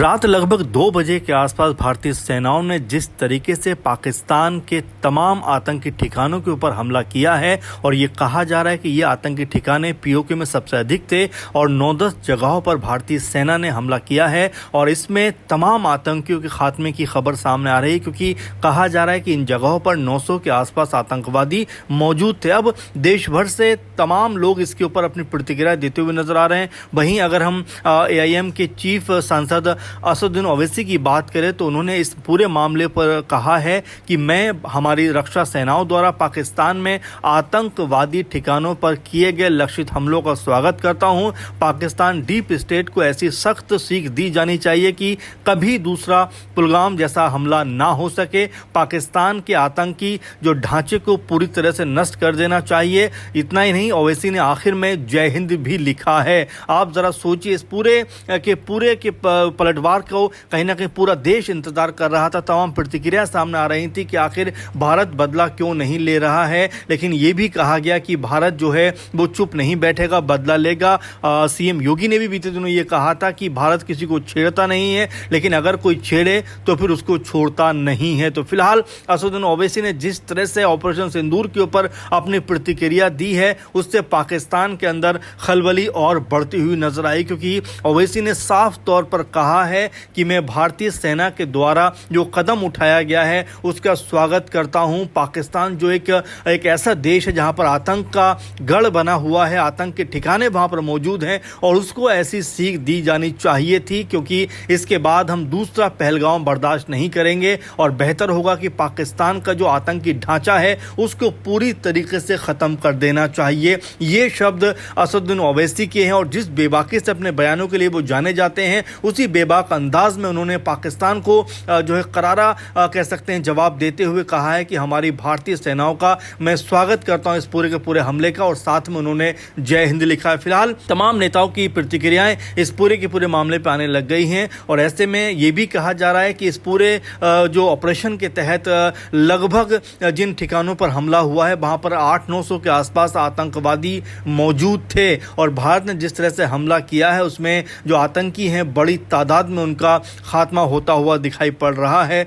रात लगभग 2 बजे के आसपास भारतीय सेनाओं ने जिस तरीके से पाकिस्तान के तमाम आतंकी ठिकानों के ऊपर हमला किया है और ये कहा जा रहा है कि ये आतंकी ठिकाने पीओके में सबसे अधिक थे और 9-10 जगहों पर भारतीय सेना ने हमला किया है और इसमें तमाम आतंकियों के खात्मे की खबर सामने आ रही है, क्योंकि कहा जा रहा है कि इन जगहों पर 900 के आसपास आतंकवादी मौजूद थे। अब देश भर से तमाम लोग इसके ऊपर अपनी प्रतिक्रिया देते हुए नजर आ रहे हैं। वहीं अगर हम AIM के चीफ सांसद असदुद्दीन ओवैसी की बात करें तो उन्होंने इस पूरे मामले पर कहा है कि मैं हमारी रक्षा सेनाओं द्वारा पाकिस्तान में आतंकवादी ठिकानों पर किए गए लक्षित हमलों का स्वागत करता हूं। पाकिस्तान डीप स्टेट को ऐसी सख्त सीख दी जानी चाहिए कि कभी दूसरा पुलवामा जैसा हमला ना हो सके। पाकिस्तान के आतंकी जो ढांचे को पूरी तरह से नष्ट कर देना चाहिए। इतना ही नहीं, ओवैसी ने आखिर में जय हिंद भी लिखा है। आप जरा सोचिए, इस पूरे के पलटवार को कहीं ना कहीं पूरा देश इंतजार कर रहा था। तमाम प्रतिक्रिया सामने आ रही थी कि आखिर भारत बदला क्यों नहीं ले रहा है, लेकिन यह भी कहा गया कि भारत जो है वो चुप नहीं बैठेगा, बदला लेगा। CM योगी ने भी बीते दिनों ये कहा था कि भारत किसी को छेड़ता नहीं है, लेकिन अगर कोई छेड़े तो फिर उसको छोड़ता नहीं है। तो फिलहाल असदुद्दीन ओवैसी ने जिस तरह से ऑपरेशन सिंदूर के ऊपर अपनी प्रतिक्रिया दी है, उससे पाकिस्तान के अंदर खलबली और बढ़ती हुई नजर आई, क्योंकि ओवैसी ने साफ तौर पर कहा है कि मैं भारतीय सेना के द्वारा जो कदम उठाया गया है उसका स्वागत करता हूं। पाकिस्तान जो एक ऐसा देश है जहां पर आतंक का गढ़ बना हुआ है, आतंक के ठिकाने वहां पर मौजूद हैं और उसको ऐसी सीख दी जानी चाहिए थी, क्योंकि इसके बाद हम दूसरा पहलगाम बर्दाश्त नहीं करेंगे और बेहतर होगा कि पाकिस्तान का जो आतंकी ढांचा है उसको पूरी तरीके से खत्म कर देना चाहिए। ये शब्द असदुद्दीन ओवैसी के हैं और जिस बेबाकी से अपने बयानों के लिए वो जाने जाते हैं, उसी बेबाक अंदाज में उन्होंने पाकिस्तान को जो है करारा कह सकते हैं जवाब देते हुए कहा है कि हमारी भारतीय सेनाओं का मैं स्वागत करता हूं इस पूरे के पूरे हमले का, और साथ में उन्होंने जय हिंद लिखा है। फिलहाल तमाम नेताओं की प्रतिक्रियाएं इस पूरे के पूरे मामले पर आने लग गई हैं और ऐसे में यह भी कहा जा रहा है कि इस पूरे जो ऑपरेशन के तहत लगभग जिन ठिकानों पर हमला हुआ है वहां पर 800-900 के आसपास आतंकवादी मौजूद थे और भारत ने जिस तरह से हमला किया है उसमें जो आतंकी हैं बड़ी तादाद में उनका खात्मा होता हुआ दिखाई पड़ रहा है।